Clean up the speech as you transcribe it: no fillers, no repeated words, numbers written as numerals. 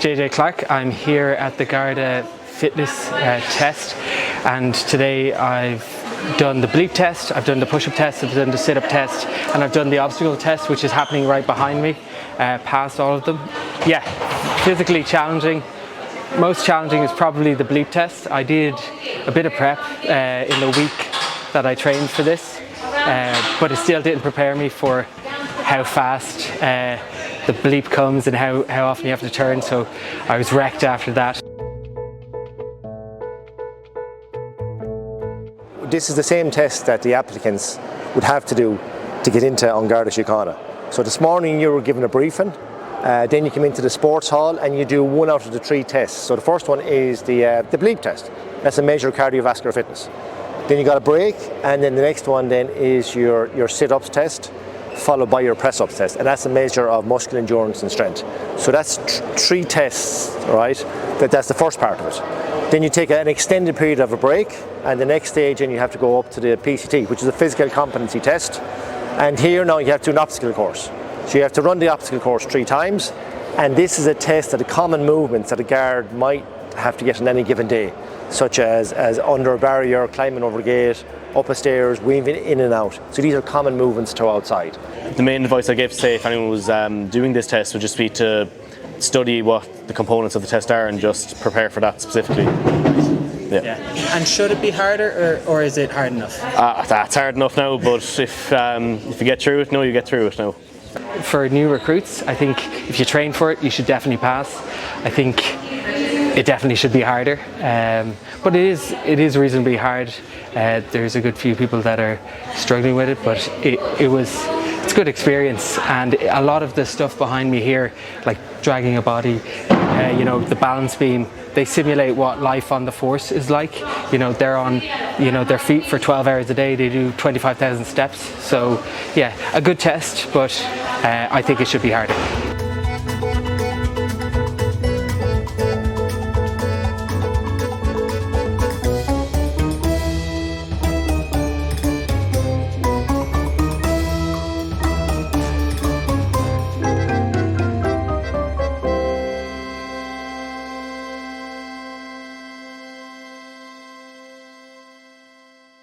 JJ Clarke. I'm here at the Garda fitness test, and today I've done the bleep test, I've done the push-up test, I've done the sit-up test, and I've done the obstacle test, which is happening right behind me. Passed all of them. Yeah, physically challenging. Most challenging is probably the bleep test. I did a bit of prep in the week that I trained for this, but it still didn't prepare me for how fast the bleep comes and how often you have to turn, so I was wrecked after that. This is the same test that the applicants would have to do to get into An Garda Síochána. So this morning you were given a briefing, then you come into the sports hall and you do one out of the 3 tests. So the first one is the bleep test. That's a measure of cardiovascular fitness. Then you got a break, and then the next one then is your sit-ups test, followed by your press-ups test, and that's a measure of muscular endurance and strength. So that's 3 tests, right? That's the first part of it. Then you take an extended period of a break, and the next stage then you have to go up to the PCT, which is a physical competency test. And here now you have to do an obstacle course. So you have to run the obstacle course 3 times, and this is a test of the common movements that a guard might have to get on any given day, such as under a barrier, climbing over a gate, up a stairs, weaving in and out. So these are common movements to outside. The main advice I gave, say, if anyone was doing this test, would just be to study what the components of the test are and just prepare for that specifically. Yeah. And should it be harder, or is it hard enough? That's hard enough now, but if you get through it, you get through it now. For new recruits, I think if you train for it, you should definitely pass. I think it definitely should be harder, but it is reasonably hard. There's a good few people that are struggling with it, but it's a good experience, and a lot of the stuff behind me here, like dragging a body, the balance beam, they simulate what life on the force is like. They're on their feet for 12 hours a day. They do 25,000 steps. So yeah, a good test, but I think it should be harder.